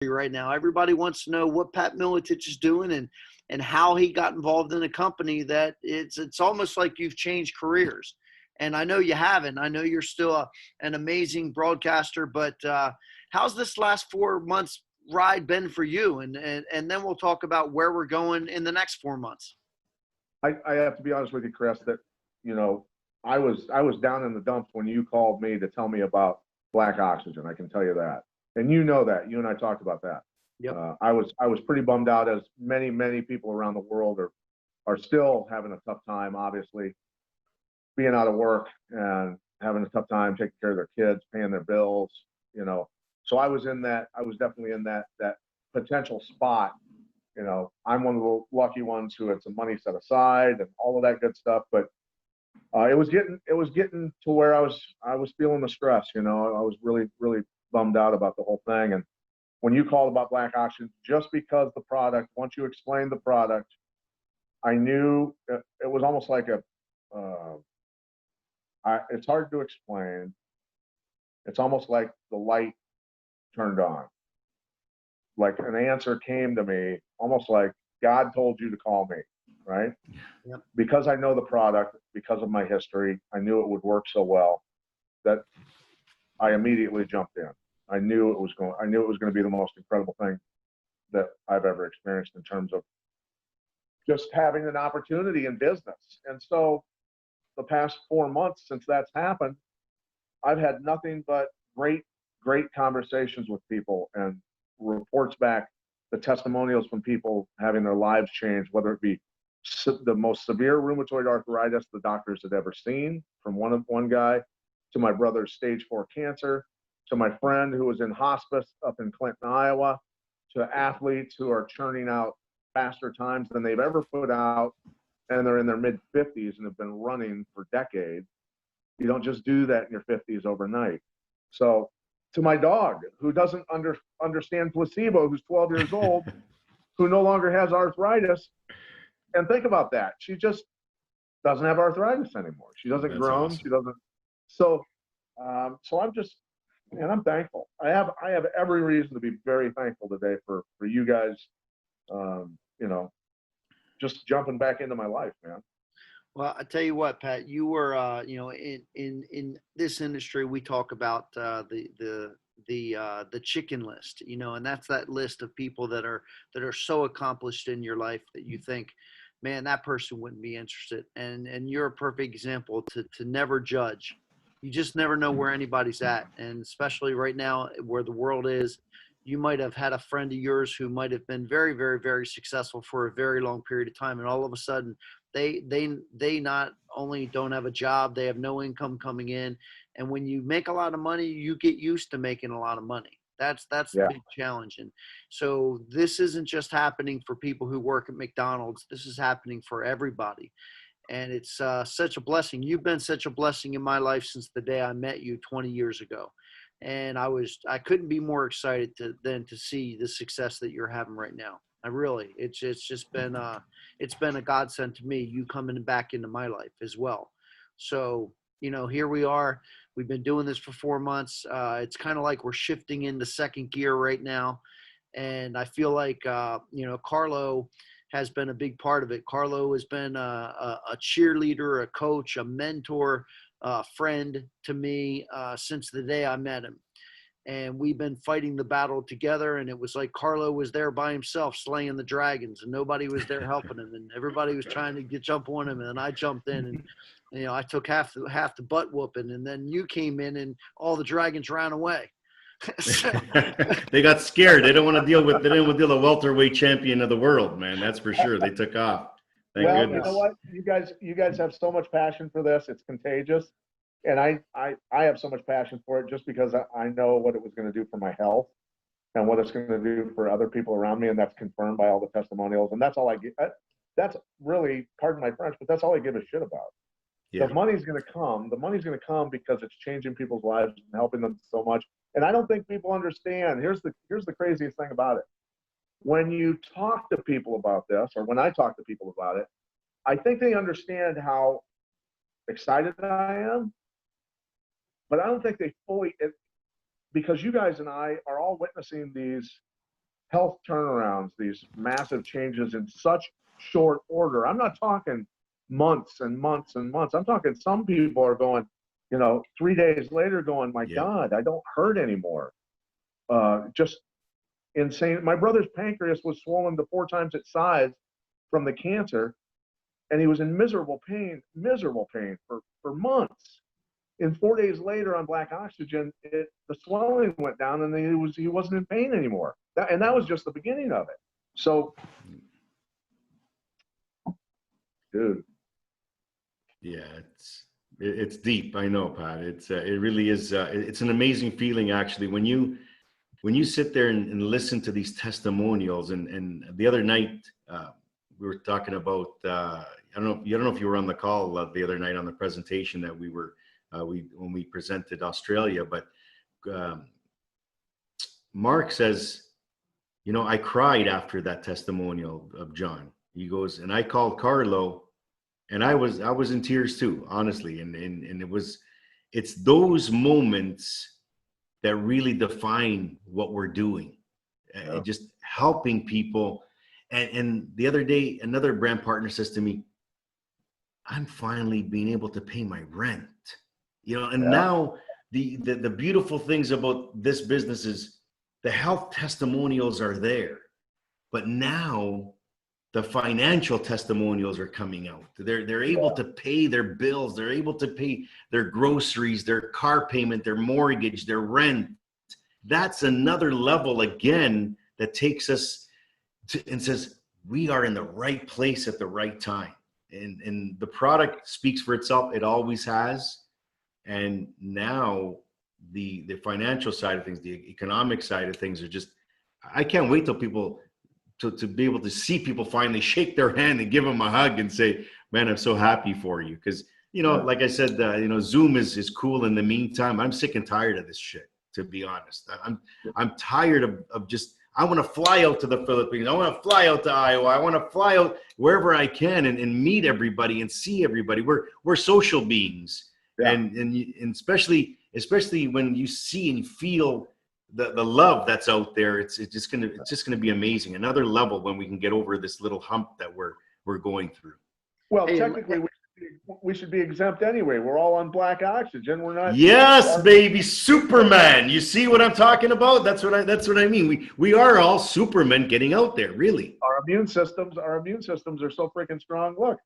right now. Everybody wants to know what Pat Miletich is doing and how he got involved in a company that it's almost like you've changed careers. And I know you haven't. I know you're still an amazing broadcaster, but how's this last 4 months ride been for you? And then we'll talk about where we're going in the next 4 months. I have to be honest with you, Chris, that, you know, I was down in the dumps when you called me to tell me about Black Oxygen. I can tell you that. And you know that. You and I talked about that. Yep. I was pretty bummed out, as many people around the world are still having a tough time, obviously, being out of work and having a tough time taking care of their kids, paying their bills, you know. So I was definitely in that potential spot. You know, I'm one of the lucky ones who had some money set aside and all of that good stuff. But it was getting to where I was feeling the stress. You know, I was really bummed out about the whole thing. And when you called about Black Oxygen, just because the product, once you explained the product, I knew it was almost like it's hard to explain. It's almost like the light turned on. Like an answer came to me, almost like God told you to call me, right? Yep. Because I know the product, because of my history, I knew it would work so well that I immediately jumped in. I knew it was going to be the most incredible thing that I've ever experienced in terms of just having an opportunity in business. And so the past 4 months since that's happened, I've had nothing but great conversations with people and reports back, the testimonials from people having their lives changed, whether it be the most severe rheumatoid arthritis the doctors had ever seen, from one guy, to my brother's stage 4 cancer, to my friend who was in hospice up in Clinton, Iowa, to athletes who are churning out faster times than they've ever put out, and they're in their mid 50s and have been running for decades. You don't just do that in your 50s overnight. So to my dog, who doesn't understand placebo, who's 12 years old, who no longer has arthritis, and think about that. She just doesn't have arthritis anymore. She doesn't groan. Awesome. She doesn't. So I'm just, and I'm thankful. I have every reason to be very thankful today for you guys, you know, just jumping back into my life, man. Well, I tell you what, Pat, you were, you know, in this industry, we talk about the chicken list, you know, and that's that list of people that are so accomplished in your life that you think, man, that person wouldn't be interested. And you're a perfect example to never judge. You just never know where anybody's at. And especially right now where the world is, you might have had a friend of yours who might have been very, very, very successful for a very long period of time. And all of a sudden they not only don't have a job, they have no income coming in. And when you make a lot of money, you get used to making a lot of money. That's the big challenge. And so this isn't just happening for people who work at McDonald's. This is happening for everybody. And it's such a blessing. You've been such a blessing in my life since the day I met you 20 years ago. And I couldn't be more excited than to see the success that you're having right now. It's just been it's been a godsend to me, you coming back into my life as well. So, you know, here we are. We've been doing this for 4 months. It's kind of like we're shifting into second gear right now. And I feel like, you know, Carlo has been a big part of it. Carlo has been a cheerleader, a coach, a mentor, a friend to me since the day I met him. And we've been fighting the battle together. And it was like Carlo was there by himself slaying the dragons, and nobody was there helping him. And everybody was trying to jump on him. And then I jumped in, and you know, I took half the butt whooping. And then you came in, and all the dragons ran away. They got scared. They didn't want to deal with the welterweight champion of the world, man. That's for sure. They took off. Thank goodness. You know what? You guys have so much passion for this. It's contagious. And I have so much passion for it just because I know what it was going to do for my health and what it's going to do for other people around me. And that's confirmed by all the testimonials. And that's all I get. That's really, pardon my French, but that's all I give a shit about. Yeah. The money's going to come. The money's going to come because it's changing people's lives and helping them so much. And I don't think people understand. Here's the craziest thing about it. When you talk to people about this, or when I talk to people about it, I think they understand how excited I am. But I don't think they fully, because you guys and I are all witnessing these health turnarounds, these massive changes in such short order. I'm not talking months and months and months. I'm talking some people are going, 3 days later going, my Yeah. God, I don't hurt anymore. Just insane. My brother's pancreas was swollen to 4 times its size from the cancer, and he was in miserable pain for months. And 4 days later on black oxygen, the swelling went down, and he wasn't in pain anymore. That was just the beginning of it. So, dude. Yeah, it's deep. I know, Pat. It really is. It's an amazing feeling, actually, when you sit there and listen to these testimonials. And the other night we were talking about. I don't know if you were on the call the other night on the presentation that when we presented Australia, but Mark says, I cried after that testimonial of John. He goes, and I called Carlo. And I was in tears too, honestly. And it's those moments that really define what we're doing. Yeah. Just helping people. And the other day, another brand partner says to me, I'm finally being able to pay my rent. And Yeah. now the beautiful things about this business is the health testimonials are there. But now the financial testimonials are coming out. They're able to pay their bills. They're able to pay their groceries, their car payment, their mortgage, their rent. That's another level again that takes us to, and says, we are in the right place at the right time. And the product speaks for itself. It always has. And now the financial side of things, the economic side of things are just, I can't wait till people to be able to see people finally shake their hand and give them a hug and say, man, I'm so happy for you. Because, like I said, Zoom is cool in the meantime. I'm sick and tired of this shit, to be honest. I'm tired of just, I want to fly out to the Philippines. I want to fly out to Iowa. I want to fly out wherever I can and meet everybody and see everybody. We're social beings. Yeah. And especially when you see and feel the love that's out there, it's just gonna be amazing. Another level when we can get over this little hump that we're going through. Well, technically, we should be exempt anyway. We're all on black oxygen. We're not. Yes, baby, Superman. You see what I'm talking about? That's what I mean. We are all Supermen getting out there, really. Our immune systems are so freaking strong. Look,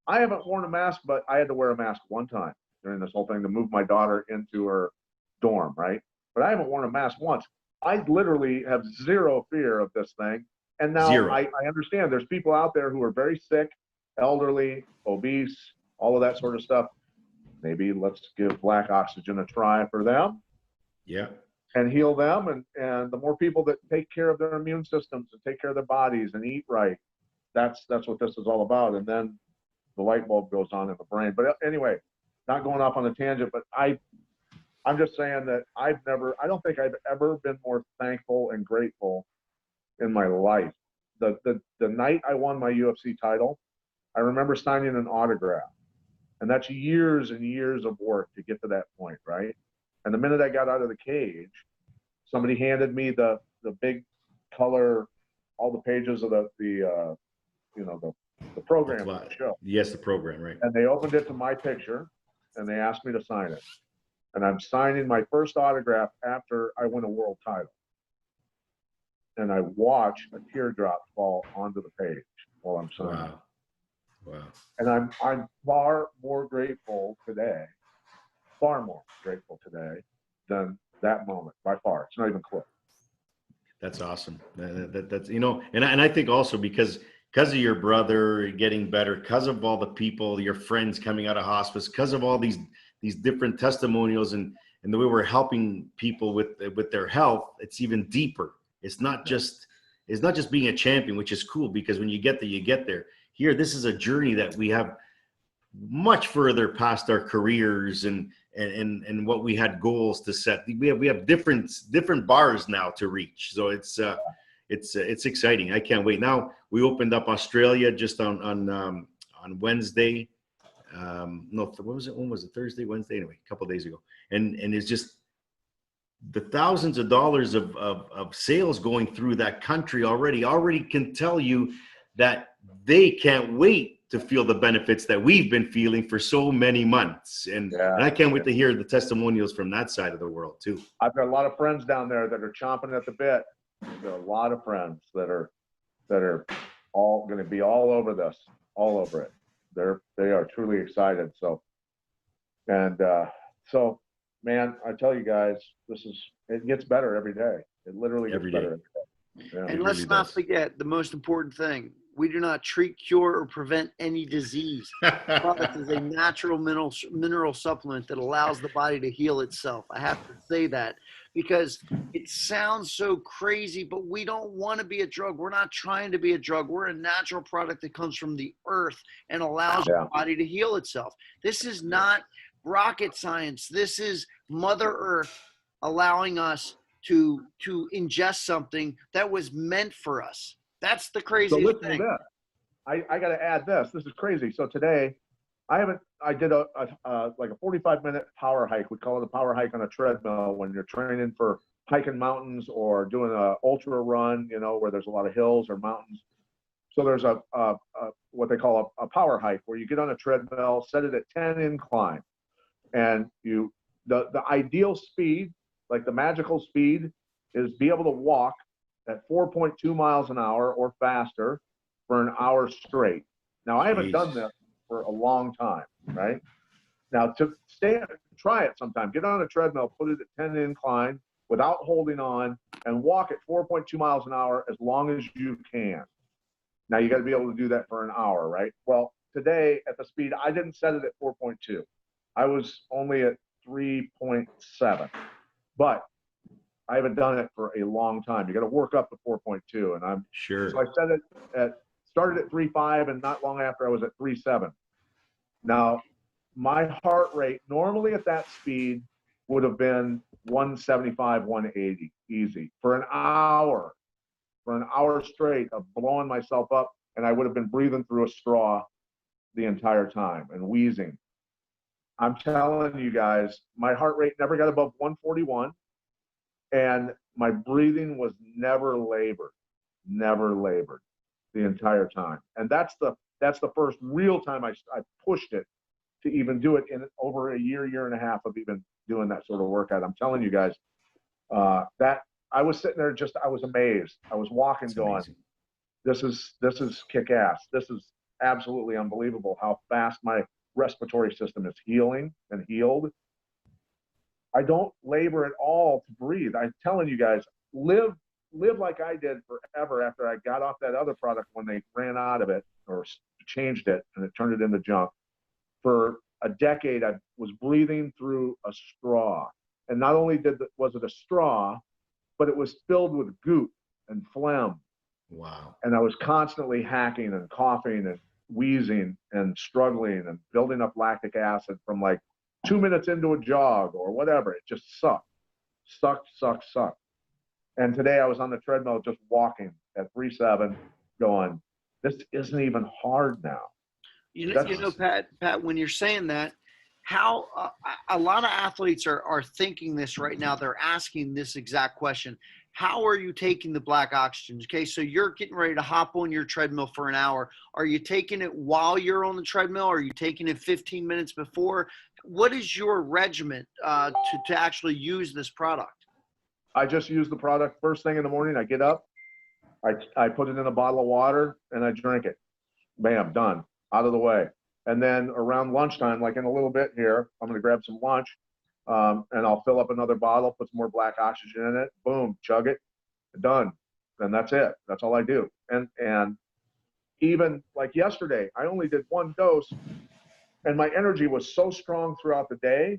I haven't worn a mask, but I had to wear a mask one time during this whole thing to move my daughter into her dorm, right? But I haven't worn a mask once. I literally have zero fear of this thing. And now I understand there's people out there who are very sick, elderly, obese, all of that sort of stuff. Maybe let's give black oxygen a try for them. Yeah. And heal them. And the more people that take care of their immune systems and take care of their bodies and eat right, that's what this is all about. And then the light bulb goes on in the brain. But anyway, not going off on a tangent, but I'm just saying that I don't think I've ever been more thankful and grateful in my life. The night I won my UFC title, I remember signing an autograph. And that's years and years of work to get to that point, right? And the minute I got out of the cage, somebody handed me the big color, all the pages of the program for the show. Yes, the program, right. And they opened it to my picture and they asked me to sign it. And I'm signing my first autograph after I win a world title. And I watch a teardrop fall onto the page while I'm signing. Wow. And I'm far more grateful today than that moment, by far. It's not even close. That's awesome. That's and I think also because of your brother getting better, because of all the people, your friends coming out of hospice, because of all these different testimonials and the way we're helping people with their health, it's even deeper. It's not just being a champion, which is cool because when you get there, you get there. Here, this is a journey that we have much further past our careers and what we had goals to set. We have different bars now to reach. So it's exciting. I can't wait. Now we opened up Australia just on Wednesday. No, what was it? When was it? Thursday, Wednesday? Anyway, a couple of days ago. And it's just the thousands of dollars of sales going through that country already can tell you that they can't wait to feel the benefits that we've been feeling for so many months. And I can't wait to hear the testimonials from that side of the world too. I've got a lot of friends down there that are chomping at the bit. There are a lot of friends that are all going to be all over this, all over it. They are truly excited. So, and so, man, I tell you guys, it gets better every day. It literally gets better every day. Yeah. And let's not forget the most important thing. We do not treat, cure, or prevent any disease. The product is a natural mineral supplement that allows the body to heal itself. I have to say that because it sounds so crazy, but we don't want to be a drug. We're not trying to be a drug. We're a natural product that comes from the earth and allows the body to heal itself. This is not rocket science. This is Mother Earth allowing us to ingest something that was meant for us. That's the craziest thing. So listen to this. I got to add this. This is crazy. So today, I did like a 45-minute power hike. We call it a power hike on a treadmill when you're training for hiking mountains or doing a ultra run, you know, where there's a lot of hills or mountains. So there's a what they call a power hike where you get on a treadmill, set it at 10 incline, and the ideal speed, like the magical speed, is be able to walk at 4.2 miles an hour or faster for an hour straight. Now, I haven't done this for a long time, right? Now, try it sometime. Get on a treadmill, put it at 10 incline without holding on, and walk at 4.2 miles an hour as long as you can. Now, you got to be able to do that for an hour, right? Well, today at the speed, I didn't set it at 4.2. I was only at 3.7. But I haven't done it for a long time. You got to work up to 4.2, and I'm sure. So I started at 3.5, and not long after I was at 3.7. Now, my heart rate normally at that speed would have been 175, 180, easy for an hour straight of blowing myself up, and I would have been breathing through a straw the entire time and wheezing. I'm telling you guys, my heart rate never got above 141. And my breathing was never labored the entire time. And that's the first real time I pushed it to even do it in over a year and a half of even doing that sort of workout. I'm telling you guys, that I was sitting there I was amazed. I was walking going, this is kick ass. This is absolutely unbelievable how fast my respiratory system is healing and healed. I don't labor at all to breathe. I'm telling you guys, live like I did forever after I got off that other product when they ran out of it or changed it and it turned it into junk. For a decade, I was breathing through a straw. And not only was it a straw, but it was filled with goop and phlegm. Wow. And I was constantly hacking and coughing and wheezing and struggling and building up lactic acid from like 2 minutes into a jog or whatever. It just sucked. And today I was on the treadmill just walking at 3.7 going, this isn't even hard now. You know, Pat, when you're saying that, how a lot of athletes are thinking this right now. They're asking this exact question. How are you taking the black oxygen? Okay, so you're getting ready to hop on your treadmill for an hour. Are you taking it while you're on the treadmill? Are you taking it 15 minutes before? What is your regimen to actually use this product? I just use the product first thing in the morning. I get up, I put it in a bottle of water, and I drink it. Bam, done, out of the way. And then around lunchtime, like in a little bit here, I'm going to grab some lunch, and I'll fill up another bottle, put some more black oxygen in it, boom, chug it, done. And that's it. That's all I do. And even like yesterday, I only did one dose, and my energy was so strong throughout the day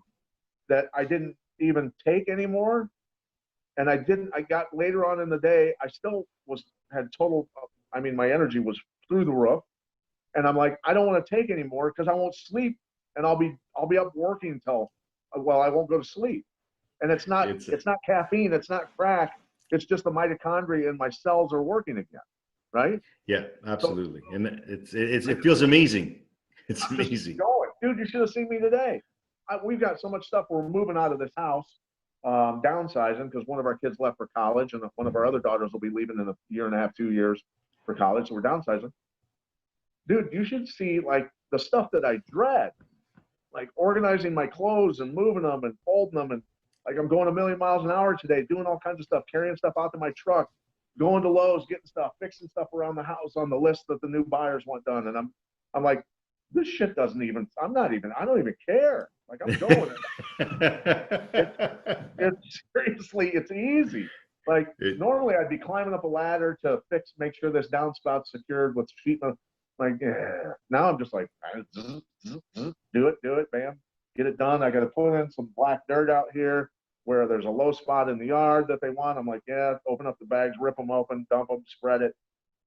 that I didn't even take any more. And I got later on in the day, I still had total, my energy was through the roof. And I'm like, I don't want to take any more because I won't sleep, and I'll be up working until, well, I won't go to sleep. And it's not caffeine, it's not crack, it's just the mitochondria in my cells are working again, right? Yeah, absolutely. So, and it feels amazing. It's amazing. Dude, you should have seen me today. We've got so much stuff. We're moving out of this house, downsizing because one of our kids left for college and one of our other daughters will be leaving in a year and a half, 2 years for college. So we're downsizing. Dude, you should see like the stuff that I dread, like organizing my clothes and moving them and folding them. And like I'm going 1,000,000 miles an hour today, doing all kinds of stuff, carrying stuff out to my truck, going to Lowe's, getting stuff, fixing stuff around the house on the list that the new buyers want done. And I'm like, this shit I don't even care. Like I'm going. It's seriously, it's easy. Like normally I'd be climbing up a ladder to make sure this downspout's secured with sheet. Like now I'm just like, do it, bam, get it done. I got to put in some black dirt out here where there's a low spot in the yard that they want. I'm like, yeah, open up the bags, rip them open, dump them, spread it,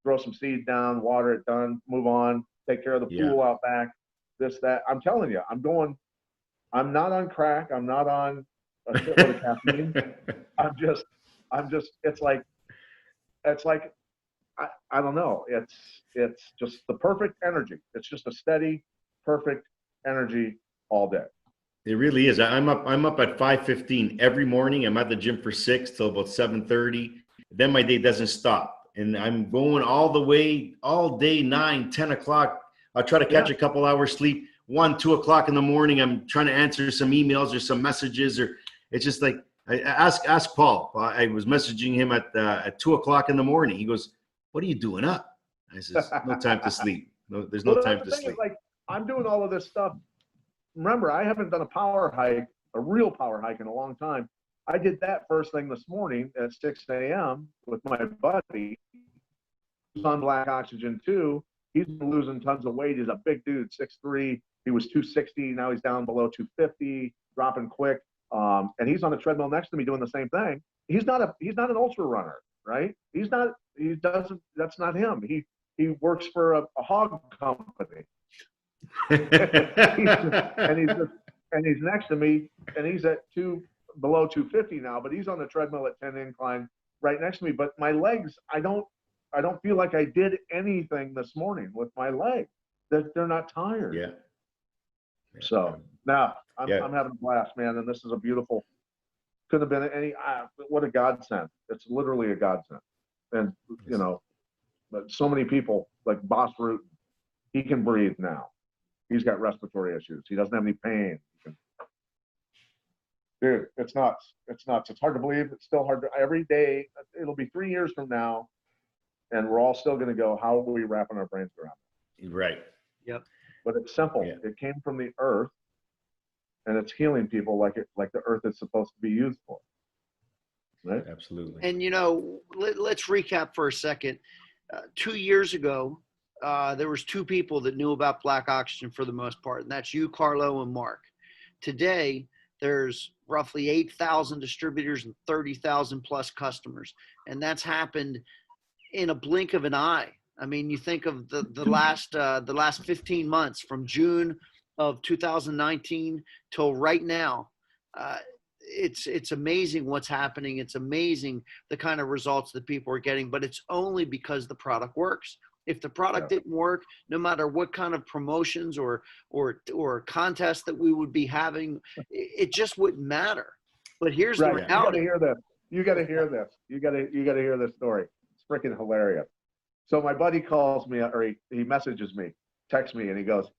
throw some seed down, water it, done, move on, take care of the pool out back, this, that. I'm telling you, I'm not on crack. I'm not on a shitload of caffeine. I'm just, it's like, I don't know. It's just the perfect energy. It's just a steady, perfect energy all day. It really is. I'm up at 5:15 every morning. I'm at the gym for 6 till about 7:30. Then my day doesn't stop. And I'm going all the way, all day, 9, 10 o'clock. I'll try to catch a couple hours sleep. 1, 2 o'clock in the morning, I'm trying to answer some emails or some messages, or it's just like, ask Paul. I was messaging him at 2 o'clock in the morning. He goes, "What are you doing up?" I says, "No time to sleep. No, there's no time to sleep." Like I'm doing all of this stuff. Remember, I haven't done a real power hike in a long time. I did that first thing this morning at 6 a.m. with my buddy. He's on Black Oxygen too. He's losing tons of weight. He's a big dude, 6'3". He was 260. Now he's down below 250, dropping quick. And he's on the treadmill next to me doing the same thing. He's not an ultra runner, right? That's not him. He works for a hog company. and he's next to me, and he's at below 250 now, but he's on the treadmill at 10 incline right next to me. But my legs, I don't feel like I did anything this morning with my legs. They're not tired. Yeah. So now I'm having a blast, man. And this is a beautiful, couldn't have been what a godsend. It's literally a godsend. And, you know, but so many people like Boss Root, he can breathe now. He's got respiratory issues. He doesn't have any pain. Dude, it's nuts. It's nuts. It's hard to believe. It's still hard to, every day, it'll be 3 years from now, and we're all still going to go, how are we wrapping our brains around it? Right. Yep. But it's simple. Yeah. It came from the earth, and it's healing people like the earth is supposed to be used for. Right? Absolutely. And, you know, let's recap for a second. 2 years ago, there was 2 people that knew about Black Oxygen for the most part, and that's you, Carlo, and Mark. Today, there's roughly 8,000 distributors and 30,000 plus customers, and that's happened in a blink of an eye. I mean, you think of the last 15 months from June of 2019 till right now. It's amazing what's happening. It's amazing the kind of results that people are getting, but it's only because the product works. If the product didn't work, no matter what kind of promotions or contests that we would be having, it just wouldn't matter. But here's the reality. You got to hear this. You got to hear this story. It's freaking hilarious. So my buddy calls me, or he messages me, texts me, and he goes,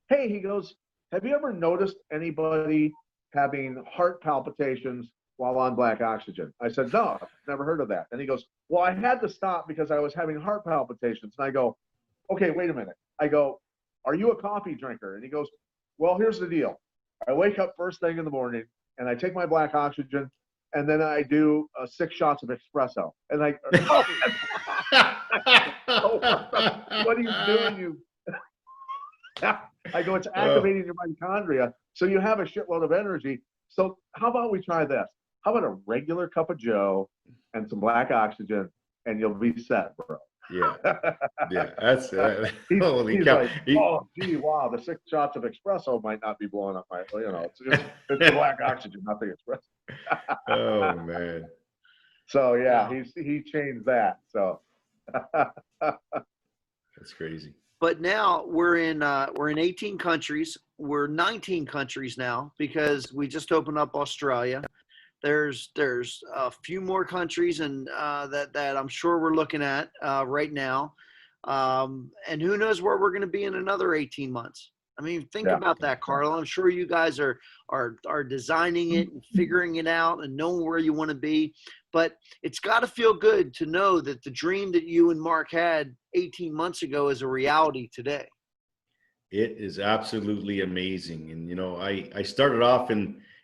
"Hey," he goes, "have you ever noticed anybody having heart palpitations while on Black Oxygen?" I said, "No, I've never heard of that." And he goes, "Well, I had to stop because I was having heart palpitations." And I go, "Okay, wait a minute." I go, "Are you a coffee drinker?" And he goes, "Well, here's the deal. I wake up first thing in the morning, and I take my Black Oxygen, and then I do 6 shots of espresso." And I, what are you doing, you? I go, "It's activating your mitochondria, so you have a shitload of energy. So how about we try this? How about a regular cup of Joe and some Black Oxygen, and you'll be set, bro." Yeah. That's holy he's cow. like, "Oh, gee, wow, the 6 shots of espresso might not be blowing up my, it's the Black Oxygen, not the espresso." Oh man. So yeah, he changed that. So That's crazy. But now we're in 18 countries. We're 19 countries now because we just opened up Australia. There's a few more countries and that I'm sure we're looking at right now. And who knows where we're going to be in another 18 months. I mean, think Yeah. about that, Carl. I'm sure you guys are designing it and figuring it out and knowing where you want to be. But it's got to feel good to know that the dream that you and Mark had 18 months ago is a reality today. It is absolutely amazing. And, I started off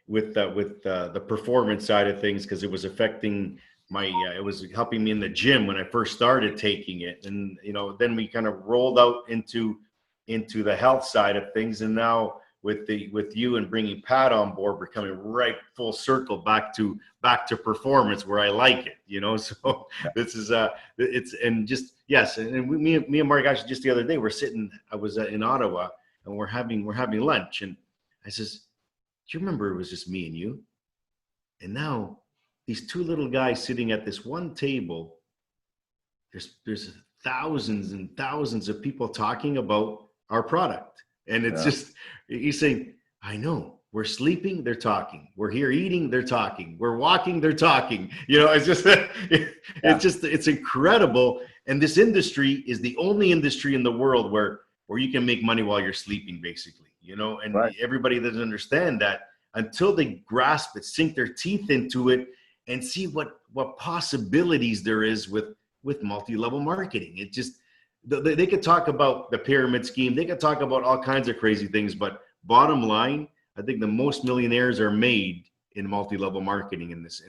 with the performance side of things because it was affecting it was helping me in the gym when I first started taking it. And, then we kind of rolled out into the health side of things. And now with you and bringing Pat on board, we're coming right full circle back to performance where I like it, so this is it's, and just, yes. And me and Mark, actually just the other day, I was in Ottawa and we're having lunch, and I says, do you remember it was just me and you? And now these two little guys sitting at this one table, there's thousands and thousands of people talking about our product. And it's just, he's saying, I know, we're sleeping, they're talking. We're here eating, they're talking. We're walking, they're talking. It's just, it's incredible. And this industry is the only industry in the world where you can make money while you're sleeping, basically, and Right. everybody doesn't understand that until they grasp it, sink their teeth into it, and see what possibilities there is with multi-level marketing. It just, they could talk about the pyramid scheme. They could talk about all kinds of crazy things, but bottom line, I think the most millionaires are made in multi-level marketing in this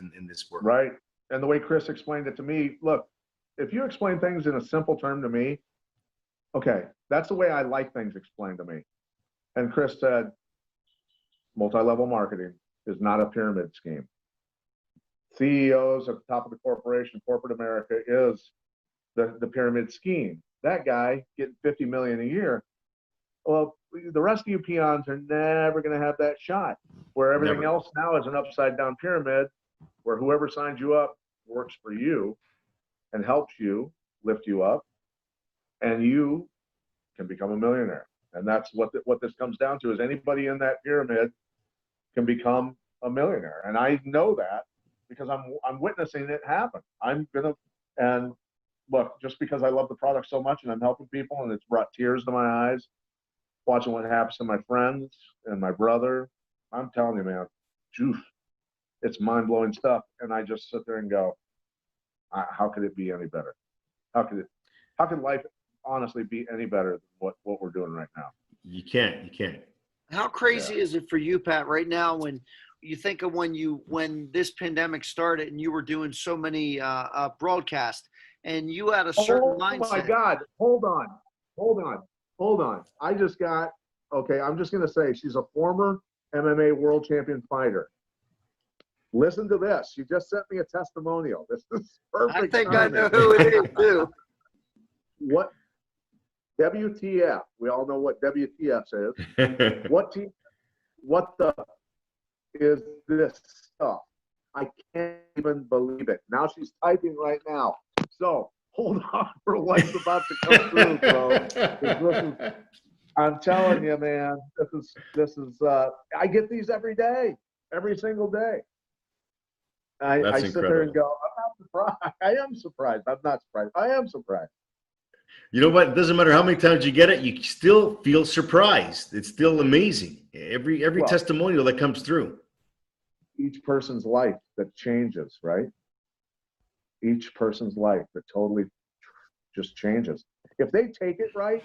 world. Right. And the way Chris explained it to me, look, if you explain things in a simple term to me, okay, that's the way I like things explained to me. And Chris said, multi-level marketing is not a pyramid scheme. CEOs at the top of the corporation, corporate America, is the pyramid scheme. That guy getting 50 million a year. Well, the rest of you peons are never going to have that shot. Where everything else now is an upside down pyramid, where whoever signs you up works for you and helps you lift you up, and you can become a millionaire. And that's what this comes down to, is anybody in that pyramid can become a millionaire. And I know that because I'm witnessing it happen. And look, just because I love the product so much and I'm helping people, and it's brought tears to my eyes watching what happens to my friends and my brother, I'm telling you, man, it's mind-blowing stuff. And I just sit there and go, how could it be any better? How could life honestly be any better than what we're doing right now? You can't. How crazy is it for you, Pat, right now, when you think of when this pandemic started and you were doing so many broadcasts and you had a certain mindset? Oh my God, hold on. I'm just going to say, she's a former MMA world champion fighter. Listen to this. She just sent me a testimonial. This is perfect. I think I know who it is too. What WTF? We all know what WTF is. What the is this stuff? I can't even believe it. Now she's typing right now. So hold on for what's about to come through, bro. I'm telling you, man, this is I get these every day, every single day. I sit there and go, I'm not surprised. I am surprised. I'm not surprised. I am surprised. You know what? It doesn't matter how many times you get it, you still feel surprised. It's still amazing. Every testimonial that comes through. Each person's life that changes, right? Each person's life that totally just changes. If they take it right,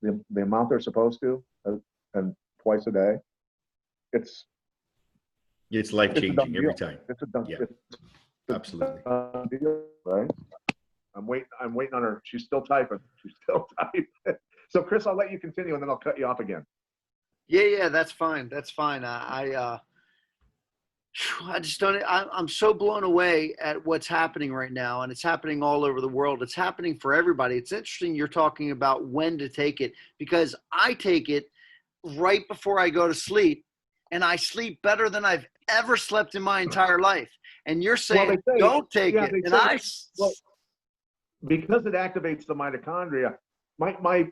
the amount they're supposed to, and twice a day, it's life changing every time. It's a done. Yeah. It's Absolutely. a deal, right? I'm waiting on her. She's still typing. So Chris, I'll let you continue and then I'll cut you off again. Yeah, that's fine. I just don't. I'm so blown away at what's happening right now, and it's happening all over the world. It's happening for everybody. It's interesting you're talking about when to take it, because I take it right before I go to sleep, and I sleep better than I've ever slept in my entire life. And you're saying don't take it, and because it activates the mitochondria. My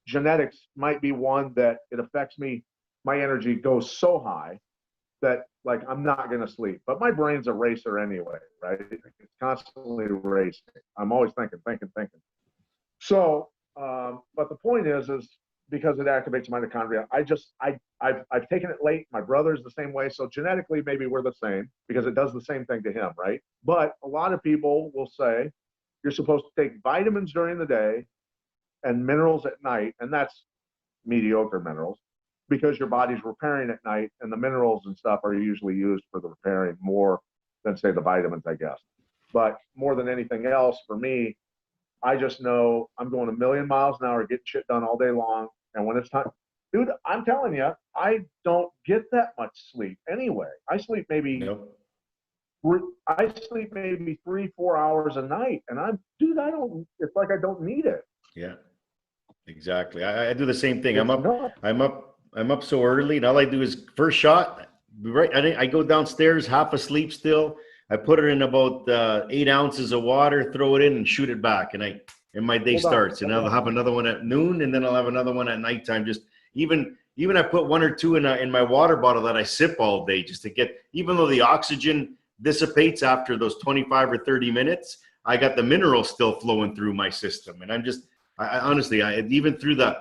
genetics might be one that it affects me my energy goes so high that like I'm not going to sleep. But my brain's a racer anyway, right? It's constantly racing. I'm always thinking. So, but the point is because it activates mitochondria. I've taken it late. My brother's the same way. So genetically, maybe we're the same because it does the same thing to him, right? But a lot of people will say you're supposed to take vitamins during the day and minerals at night, and that's mediocre minerals because your body's repairing at night, and the minerals and stuff are usually used for the repairing more than say the vitamins, I guess. But more than anything else, for me, I just know I'm going a million miles an hour, getting shit done all day long. And when it's time, dude, I'm telling you, I don't get that much sleep anyway. I sleep maybe, Nope. I sleep maybe 3-4 hours a night. And it's like I don't need it. Yeah, exactly. I do the same thing. It's nuts. I'm up so early, and all I do is first shot. Right, I go downstairs, half asleep still. I put it in about 8 ounces of water, throw it in, and shoot it back, and my day starts. And I'll have another one at noon, and then I'll have another one at nighttime. Just even I put 1 or 2 in my water bottle that I sip all day, just to get. Even though the oxygen dissipates after those 25 or 30 minutes, I got the minerals still flowing through my system, and I'm just. I honestly, even through the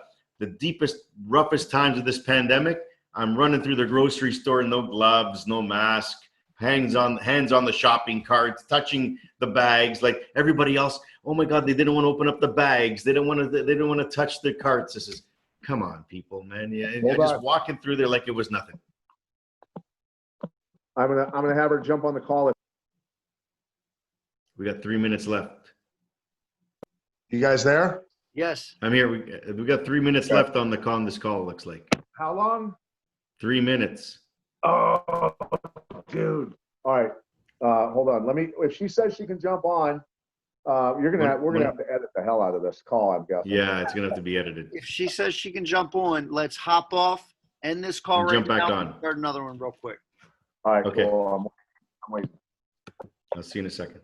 deepest, roughest times of this pandemic, I'm running through the grocery store, no gloves, no mask, hands on the shopping carts, touching the bags like everybody else. Oh my God, they didn't want to open up the bags. They didn't want to touch the carts. This is, come on, people, man. Yeah, just walking through there like it was nothing. I'm gonna have her jump on the call. We got 3 minutes left. You guys there? Yes. I'm here. We got 3 minutes left on this call. Looks like How long? 3 minutes. Oh, dude. All right. Hold on. If she says she can jump on, we're gonna have to edit the hell out of this call, I'm guessing. Yeah, it's gonna have to be edited. If she says she can jump on, let's hop off, end this call And right jump back now, on. and start another one real quick. All right, Okay. cool. I'm waiting. I'll see you in a second.